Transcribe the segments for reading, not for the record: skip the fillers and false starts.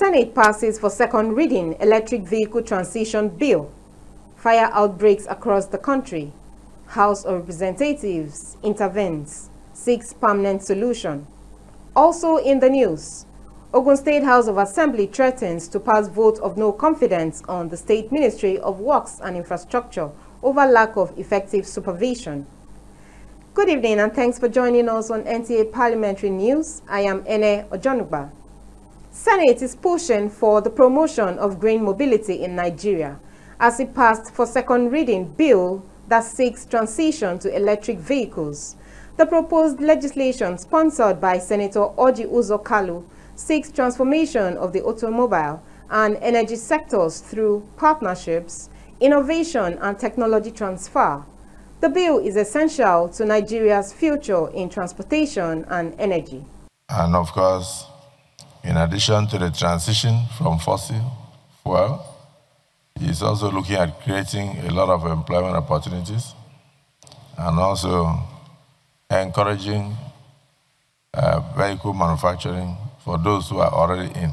Senate passes for second reading electric vehicle transition bill. Fire outbreaks across the country. House of Representatives intervenes, seeks permanent solution. Also in the news, Ogun State House of Assembly threatens to pass vote of no confidence on the State Ministry of Works and Infrastructure over lack of effective supervision. Good evening and thanks for joining us on NTA Parliamentary News. I am Ene Ojonugba. Senate is pushing for the promotion of green mobility in Nigeria as it passed for second reading bill that seeks transition to electric vehicles. The proposed legislation, sponsored by Senator Orji Uzor Kalu, seeks transformation of the automobile and energy sectors through partnerships, innovation and technology transfer. The bill is essential to Nigeria's future in transportation and energy. And of course, in addition to the transition from fossil fuel, he's also looking at creating a lot of employment opportunities and also encouraging vehicle manufacturing for those who are already in.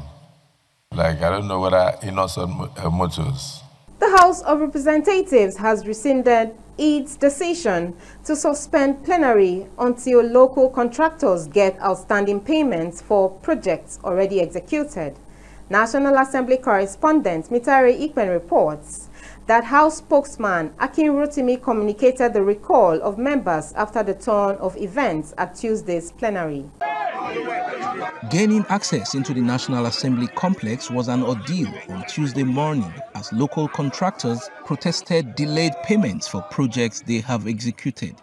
Like, I don't know whether Innocent Motors. The House of Representatives has rescinded its decision to suspend plenary until local contractors get outstanding payments for projects already executed. National Assembly correspondent Mitare Ikpen reports that House spokesman Akin Rotimi communicated the recall of members after the turn of events at Tuesday's plenary. Gaining access into the National Assembly complex was an ordeal on Tuesday morning as local contractors protested delayed payments for projects they have executed.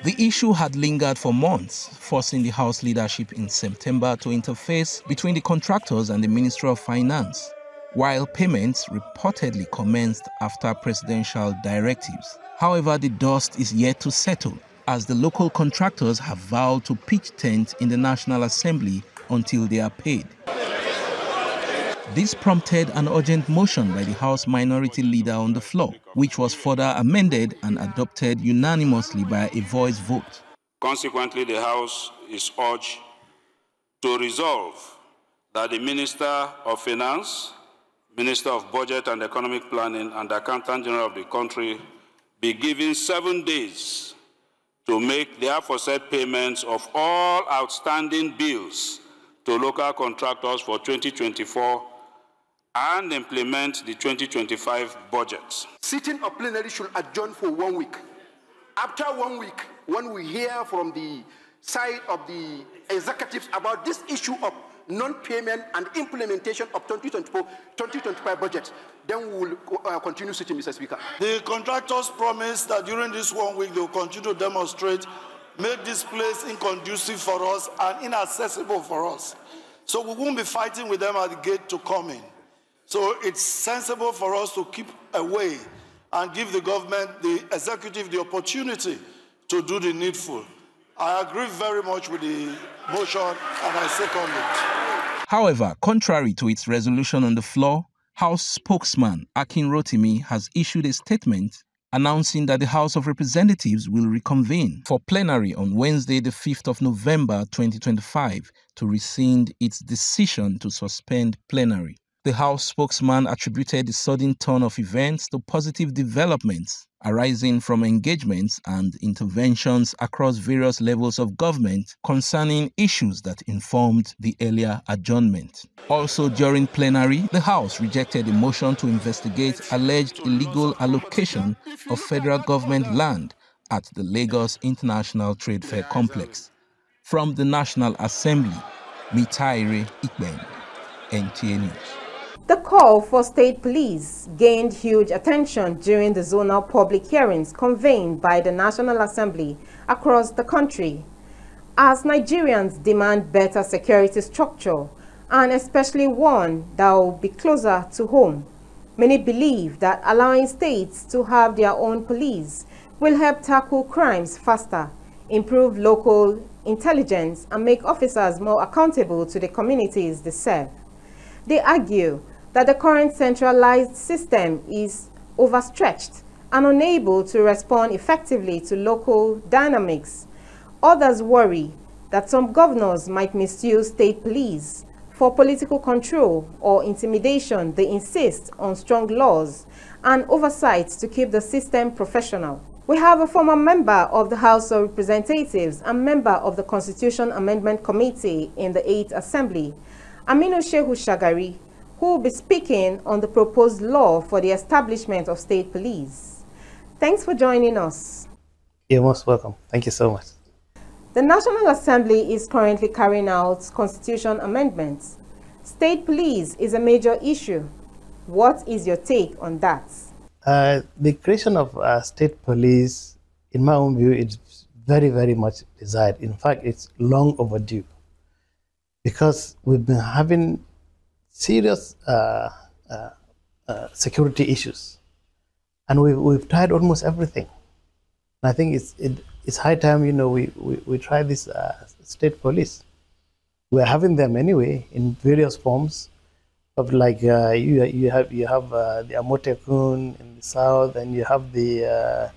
The issue had lingered for months, forcing the House leadership in September to interface between the contractors and the Ministry of Finance, while payments reportedly commenced after presidential directives. However, the dust is yet to settle, as the local contractors have vowed to pitch tent in the National Assembly until they are paid. This prompted an urgent motion by the House Minority Leader on the floor, which was further amended and adopted unanimously by a voice vote. Consequently, the House is urged to resolve that the Minister of Finance, Minister of Budget and Economic Planning, and the Accountant General of the country be given 7 days to make the aforesaid payments of all outstanding bills to local contractors for 2024 and implement the 2025 budget. Sitting of plenary should adjourn for 1 week. After 1 week, when we hear from the side of the executives about this issue of non-payment and implementation of 2024-2025 budget, then we will continue sitting, Mr. Speaker. The contractors promised that during this 1 week they will continue to demonstrate, make this place inconducive for us and inaccessible for us. So we won't be fighting with them at the gate to come in. So it's sensible for us to keep away and give the government, the executive, the opportunity to do the needful. I agree very much with the motion and I second it. However, contrary to its resolution on the floor, House spokesman Akin Rotimi has issued a statement announcing that the House of Representatives will reconvene for plenary on Wednesday, the 5th of November 2025 to rescind its decision to suspend plenary. The House spokesman attributed the sudden turn of events to positive developments arising from engagements and interventions across various levels of government concerning issues that informed the earlier adjournment. Also during plenary, the House rejected a motion to investigate alleged illegal allocation of federal government land at the Lagos International Trade Fair Complex. From the National Assembly, Mitare Ikpen, NTA News. The call for state police gained huge attention during the zonal public hearings convened by the National Assembly across the country, as Nigerians demand better security structure and especially one that will be closer to home. Many believe that allowing states to have their own police will help tackle crimes faster, improve local intelligence, and make officers more accountable to the communities they serve. They argue that the current centralized system is overstretched and unable to respond effectively to local dynamics. Others worry that some governors might misuse state police for political control or intimidation. They insist on strong laws and oversight to keep the system professional. We have a former member of the House of Representatives and member of the Constitution Amendment Committee in the 8th Assembly, Aminu Shehu Shagari, who will be speaking on the proposed law for the establishment of state police. Thanks for joining us. You're most welcome. Thank you so much. The National Assembly is currently carrying out constitution amendments. State police is a major issue. What is your take on that? The creation of state police, in my own view, is very, very much desired. In fact, it's long overdue because we've been having serious security issues, and we've tried almost everything. And I think it's high time, you know, we try this state police. We're having them anyway in various forms of, like, you have the Amotekun in the south, and you have the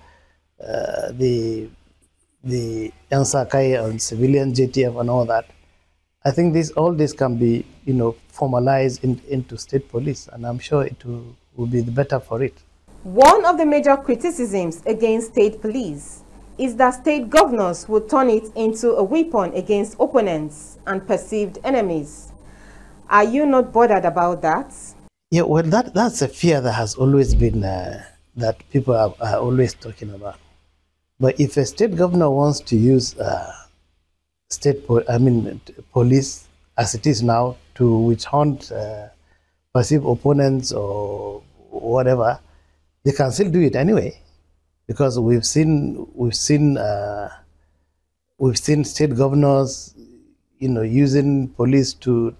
Yansakai and civilian JTF and all that. I think all this can be, you know, formalized into state police, and I'm sure it will be the better for it. One of the major criticisms against state police is that state governors would turn it into a weapon against opponents and perceived enemies. Are you not bothered about that? Yeah, well, that's a fear that has always been, that people are always talking about. But if a state governor wants to use police as it is now to witch hunt perceived opponents or whatever, they can still do it anyway, because we've seen state governors, you know, using police to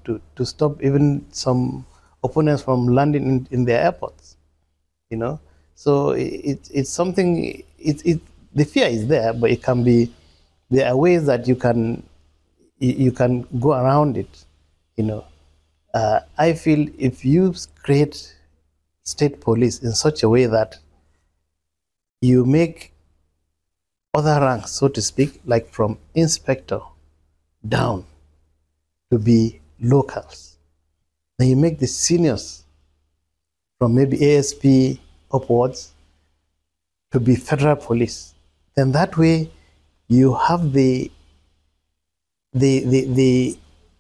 stop even some opponents from landing in their airports, you know. So it's something. The fear is there, but it can be. There are ways that you can go around it, you know. I feel if you create state police in such a way that you make other ranks, so to speak, like from inspector down to be locals, then you make the seniors from maybe ASP upwards to be federal police. Then that way you have the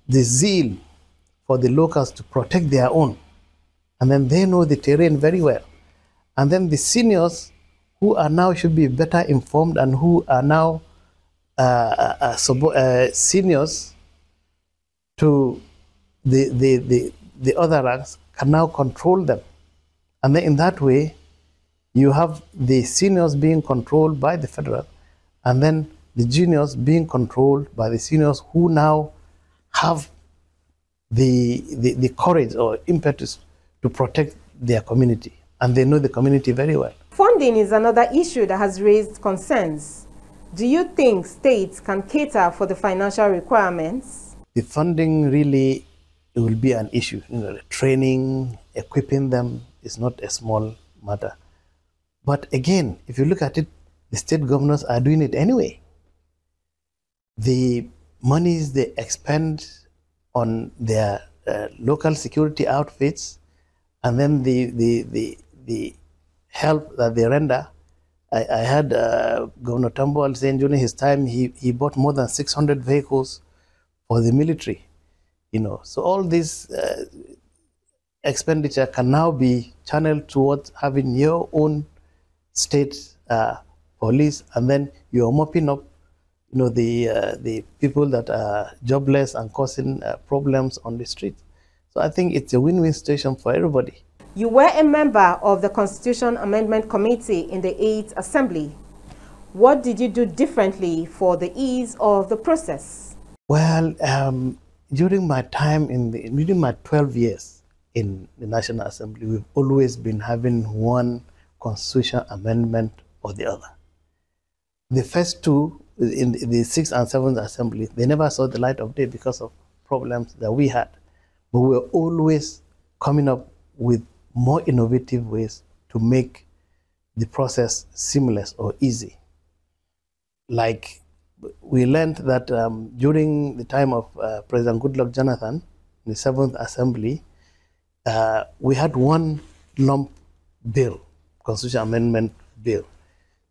zeal for the locals to protect their own, and then they know the terrain very well. And then the seniors who are now should be better informed and who are now seniors to the other ranks can now control them. And then in that way, you have the seniors being controlled by the federal, and then the juniors being controlled by the seniors who now have the courage or impetus to protect their community, and they know the community very well. Funding is another issue that has raised concerns. Do you think states can cater for the financial requirements? The funding really will be an issue. You know, training, equipping them is not a small matter. But again, if you look at it, the state governors are doing it anyway. The monies they expend on their local security outfits, and then the help that they render. I heard Governor Tambuwal saying during his time he bought more than 600 vehicles for the military. You know, so all this expenditure can now be channeled towards having your own state police, and then you're mopping up, you know, the people that are jobless and causing problems on the street. So I think it's a win-win situation for everybody. You were a member of the Constitution Amendment Committee in the 8th Assembly. What did you do differently for the ease of the process? Well, during my time during my 12 years in the National Assembly, we've always been having one constitutional amendment or the other. The first two, in the 6th and 7th Assembly, they never saw the light of day because of problems that we had. But we were always coming up with more innovative ways to make the process seamless or easy. Like we learned that during the time of President Goodluck Jonathan, in the 7th Assembly, we had one lump bill, Constitution Amendment Bill.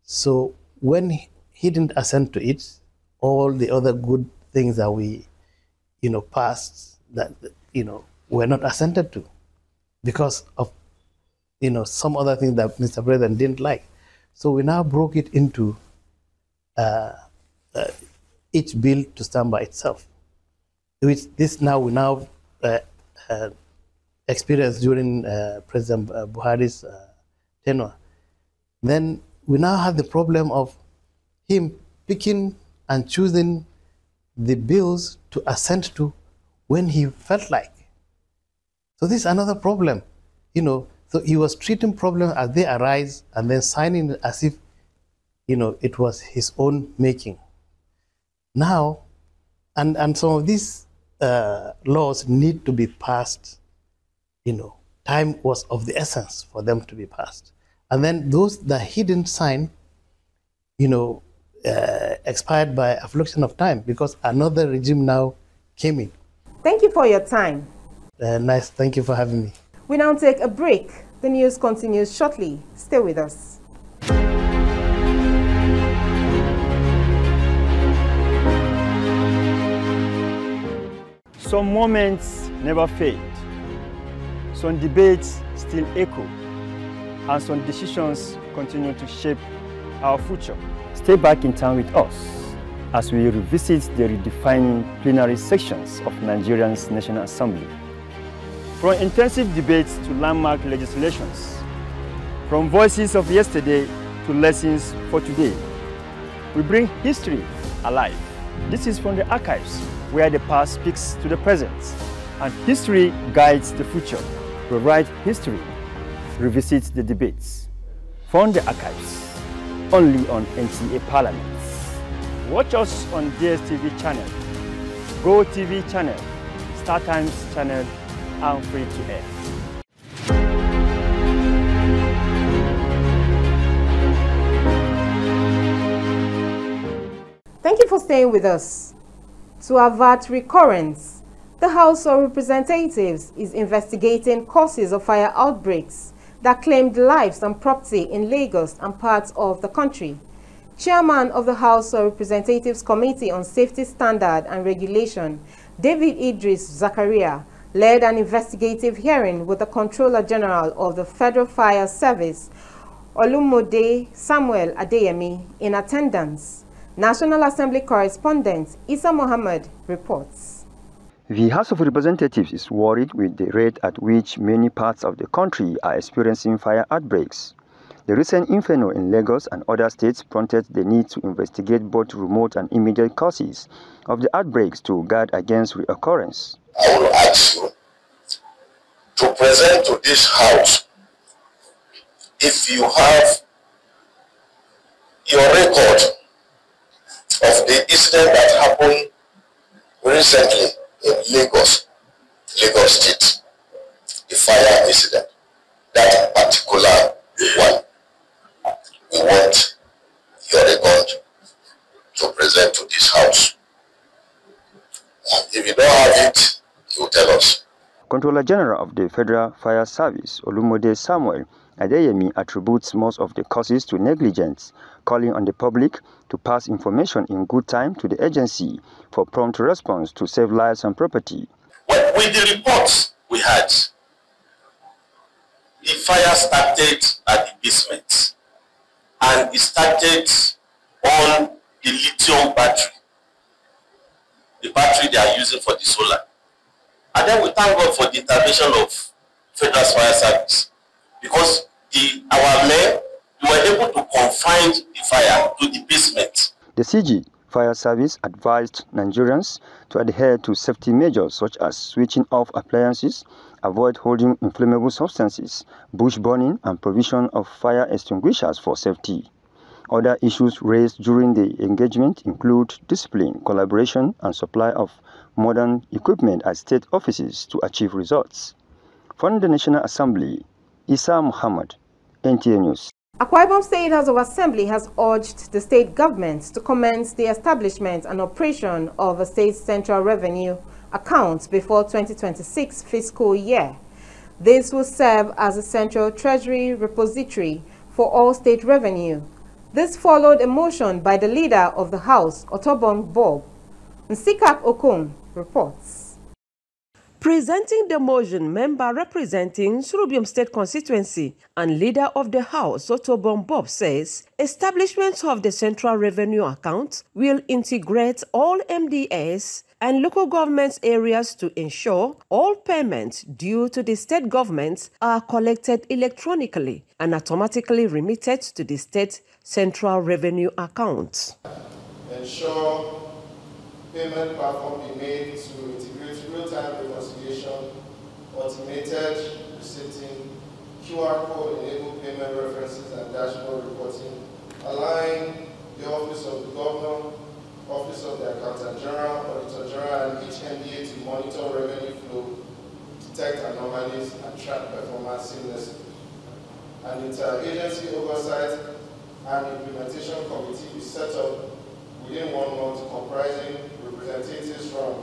So when he didn't assent to it, all the other good things that we, passed, that, were not assented to because of, some other things that Mr. President didn't like. So we now broke it into each bill to stand by itself, which this now we now experienced during President Buhari's tenure. Then we now have the problem of him picking and choosing the bills to assent to when he felt like. So this is another problem, So he was treating problems as they arise and then signing it as if, it was his own making. Now, and some of these laws need to be passed, time was of the essence for them to be passed. And then those that he didn't sign, expired by a fraction of time because another regime now came in. Thank you for your time. Nice, thank you for having me. We now take a break. The news continues shortly. Stay with us. Some moments never fade. Some debates still echo. And some decisions continue to shape our future. Stay back in time with us as we revisit the redefining plenary sections of Nigeria's National Assembly. From intensive debates to landmark legislations, from voices of yesterday to lessons for today, we bring history alive. This is from the archives, where the past speaks to the present, and history guides the future. We write history, revisit the debates. From the archives, only on NTA Parliament. Watch us on DSTV channel, Go TV channel, Star Times channel, and free to air. Thank you for staying with us. To avert recurrence, the House of Representatives is investigating causes of fire outbreaks that claimed lives and property in Lagos and parts of the country. Chairman of the House of Representatives Committee on Safety Standard and Regulation, David Idris Zakaria, led an investigative hearing with the Controller General of the Federal Fire Service, Olumode Samuel Adeyemi, in attendance. National Assembly correspondent Isa Mohammed reports. The House of Representatives is worried with the rate at which many parts of the country are experiencing fire outbreaks. The recent inferno in Lagos and other states prompted the need to investigate both remote and immediate causes of the outbreaks to guard against reoccurrence. I will ask you to present to this House if you have your record of the incident that happened recently in Lagos State, the fire incident, that particular one. We want your record to present to this House. If you don't have it, you tell us. Controller General of the Federal Fire Service, Olumode Samuel Adeyemi, attributes most of the causes to negligence, calling on the public to pass information in good time to the agency for prompt response to save lives and property. Well, with the reports we had, the fire started at the basement, and it started on the lithium battery, the battery they are using for the solar. And then we thank God for the intervention of Federal Fire Service, because our men were able to confine the fire to the basement. The CG Fire Service advised Nigerians to adhere to safety measures such as switching off appliances, avoid holding inflammable substances, bush burning, and provision of fire extinguishers for safety. Other issues raised during the engagement include discipline, collaboration, and supply of modern equipment at state offices to achieve results. From the National Assembly, Isa Muhammad, NTA News. Akwa Ibom State House of Assembly has urged the state government to commence the establishment and operation of a state central revenue account before 2026 fiscal year. This will serve as a central treasury repository for all state revenue. This followed a motion by the leader of the House, Otobong Bob. Nsikak Okon reports. Presenting the motion, member representing Surubium State Constituency and leader of the House, Otobong Bob, says establishment of the Central Revenue Account will integrate all MDAs and local government areas to ensure all payments due to the state governments are collected electronically and automatically remitted to the state Central Revenue Account. Ensure payment platform be made to integrate real-time reconciliation, automated receipting, QR code-enabled payment references and dashboard reporting, align the Office of the Governor, Office of the Accountant General, Auditor General, and each NTA to monitor revenue flow, detect anomalies, and track performance seamlessly. An interagency oversight and implementation committee is set up within 1 month, comprising representatives from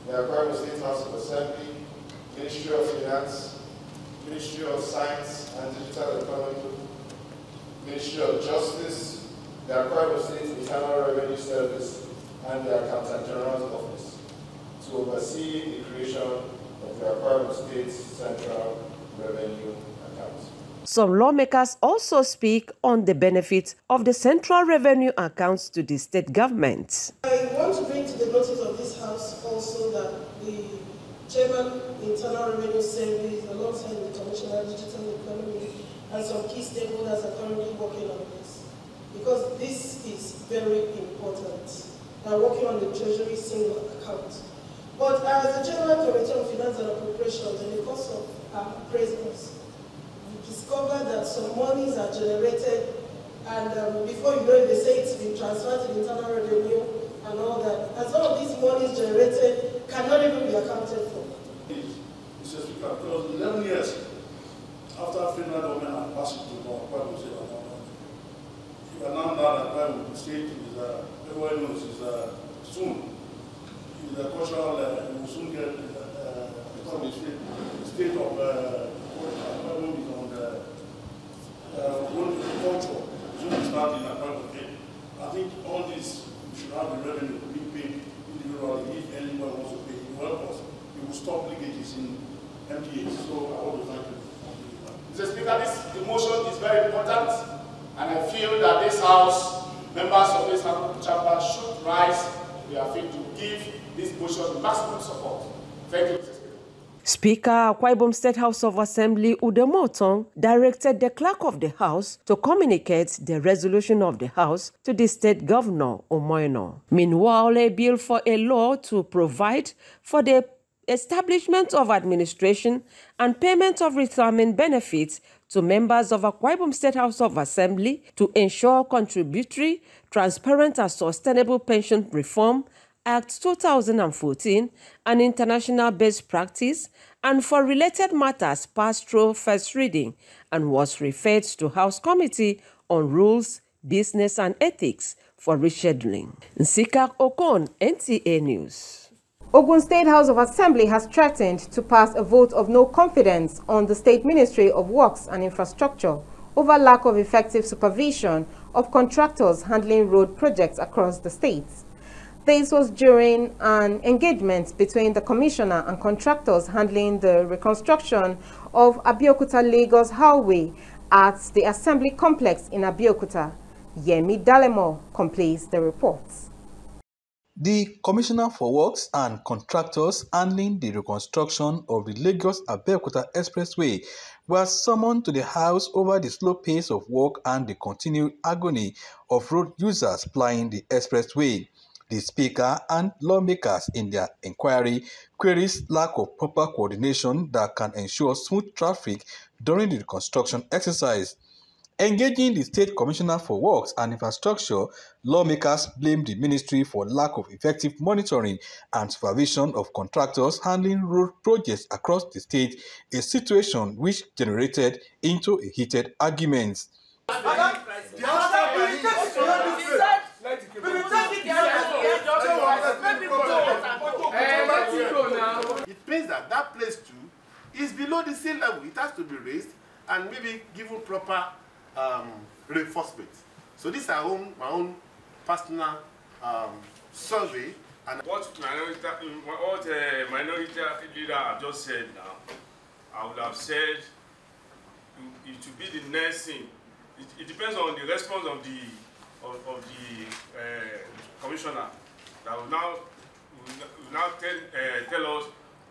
the Akwa Ibom State House of Assembly, Ministry of Finance, Ministry of Science and Digital Economy, Ministry of Justice, the Akwa Ibom State Internal Revenue Service, and the Accountant General's Office to oversee the creation of the Akwa Ibom State Central Revenue Account. Some lawmakers also speak on the benefit of the Central Revenue Accounts to the state government. I want to bring to the notice of this House also that the Chairman Internal Revenue Service, alongside the Commissioner Digital Economy, and some key stakeholders are currently working on this, because this is very important. They are working on the Treasury single account. But as the General Committee on Finance and Appropriations, in the course of our appraisals, discover that some monies are generated, and before you know it, they say it's been transferred to the internal revenue and all that. And some of these monies generated cannot even be accounted for. Mr. Speaker, because 11 years after federal government had passed it to law, Akwa Ibom State, you are now that Akwa Ibom State is, everyone knows, is soon. Is a cultural, we will soon get the state of culture, soon start in Akwa Ibom State. I think all this should have the revenue being paid individually. If anyone wants to pay, it will help us. It will stop leakages in NTA. So I want to thank you. Mr. Speaker, the motion is very important, and I feel that this House, members of this chamber, should rise to their feet to give this motion maximum support. Thank you, Mr. Speaker. Speaker Akwa Ibom State House of Assembly Udemotong directed the clerk of the House to communicate the resolution of the House to the State Governor Omoyeno. Meanwhile, a bill for a law to provide for the establishment of administration and payment of retirement benefits to members of Akwa Ibom State House of Assembly to ensure contributory, transparent and sustainable pension reform Act 2014, an international best practice, and for related matters passed through first reading and was referred to House Committee on Rules, Business and Ethics for rescheduling. Nsikak Okon, NTA News. Ogun State House of Assembly has threatened to pass a vote of no confidence on the State Ministry of Works and Infrastructure over lack of effective supervision of contractors handling road projects across the state. This was during an engagement between the commissioner and contractors handling the reconstruction of Abeokuta-Lagos Highway at the Assembly Complex in Abeokuta. Yemi Dalemo completes the reports. The Commissioner for Works and Contractors handling the reconstruction of the Lagos-Abeokuta Expressway was summoned to the House over the slow pace of work and the continued agony of road users plying the expressway. The Speaker and lawmakers in their inquiry queries lack of proper coordination that can ensure smooth traffic during the construction exercise. Engaging the State Commissioner for Works and Infrastructure, lawmakers blamed the ministry for lack of effective monitoring and supervision of contractors handling road projects across the state, a situation which generated into a heated argument. It means that that place too is below the sea level. It has to be raised and maybe given proper reinforcement. So this is my own personal survey. And what minority leader have just said now, I would have said it should be the next thing. It depends on the response of the commissioner that will now tell us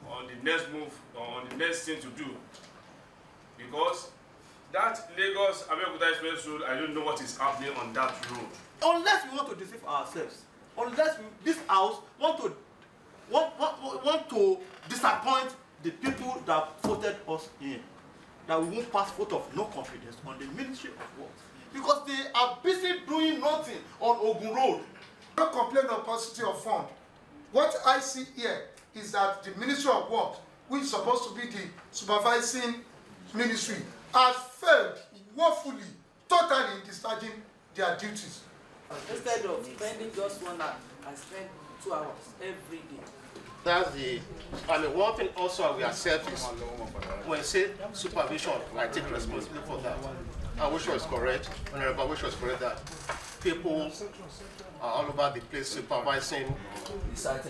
on the next move, on the next thing to do. Because that Lagos-Abeokuta Express Road, I don't know what is happening on that road. Unless we want to deceive ourselves, unless this house want to disappoint the people that voted us in, that we won't pass vote of no confidence on the Ministry of Works, because they are busy doing nothing on Ogun Road. No complaint of paucity of fund. What I see here is that the Ministry of Works, which is supposed to be the supervising ministry, has failed woefully, totally in discharging their duties. Instead of spending just 1 hour, I spend 2 hours every day. That's one thing also we accept is when say supervision, I take responsibility for that. And which was correct, which was correct that people are all over the place supervising site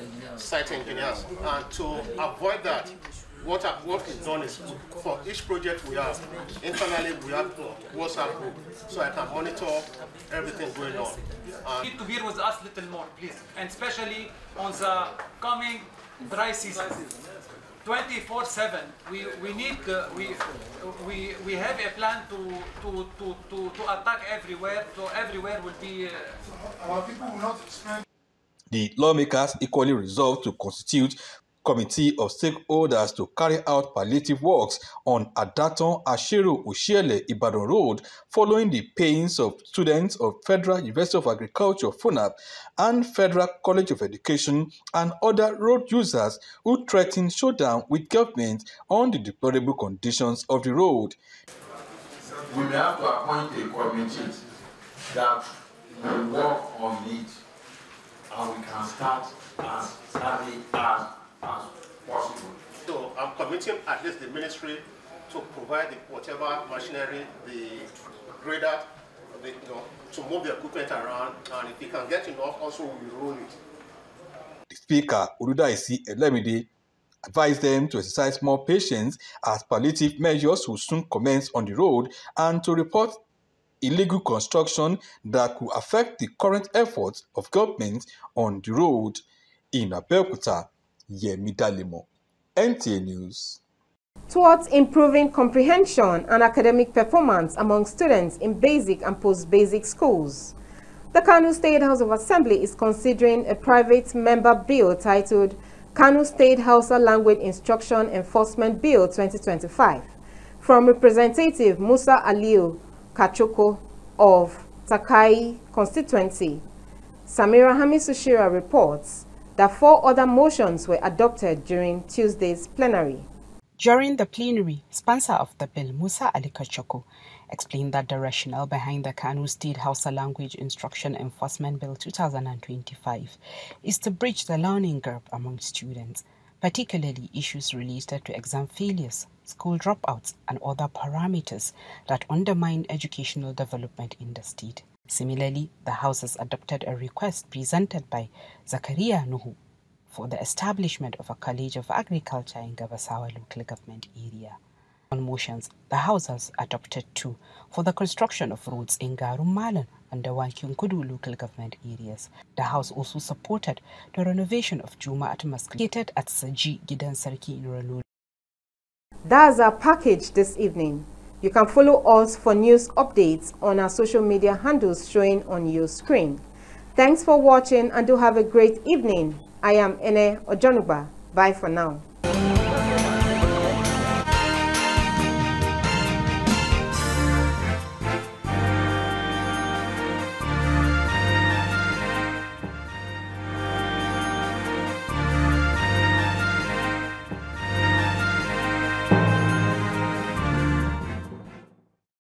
engineers. And to avoid that, what is done is for each project we have, internally we have WhatsApp group, so I can monitor everything going on. You need to bear with us a little more, please, and especially on the coming dry season. 24/7, we have a plan to attack everywhere. So everywhere will be. Our people will not spend. The lawmakers equally resolved to constitute committee of stakeholders to carry out palliative works on Adaton Ashiru Ushiele Ibadan Road following the pains of students of Federal University of Agriculture FUNAB and Federal College of Education and other road users who threatened showdown with government on the deplorable conditions of the road. We may have to appoint a committee that will work on it, and we can start as early as possible. So I'm committing at least the ministry to provide whatever machinery, the grader, to move the equipment around, and if we can get enough, also we roll it. The Speaker, Oludaisi Elemide, advised them to exercise more patience as palliative measures will soon commence on the road and to report illegal construction that could affect the current efforts of government on the road. In Abeokuta, Yemi Dalemo, NTA News. Towards improving comprehension and academic performance among students in basic and post-basic schools, the Kano State House of Assembly is considering a private member bill titled Kano State Hausa Language Instruction Enforcement Bill 2025 from Representative Musa Aliyu Kachoko of Takai constituency. Samira Hamisushira reports that 4 other motions were adopted during Tuesday's plenary. During the plenary, sponsor of the bill, Musa Ali Kachoko, explained that the rationale behind the Kano State Hausa Language Instruction Enforcement Bill 2025 is to bridge the learning gap among students, particularly issues related to exam failures, school dropouts, and other parameters that undermine educational development in the state. Similarly, the House has adopted a request presented by Zakaria Nuhu for the establishment of a College of Agriculture in Gabasawa local government area. On motions, the House has adopted 2 for the construction of roads in Garum Malan and the Wankyunkudu local government areas. The House also supported the renovation of Juma at Masjid located at Saji Gidan Sarki in Ranul. That's our package this evening. You can follow us for news updates on our social media handles showing on your screen. Thanks for watching and do have a great evening. I am Ene Ojonuba. Bye for now.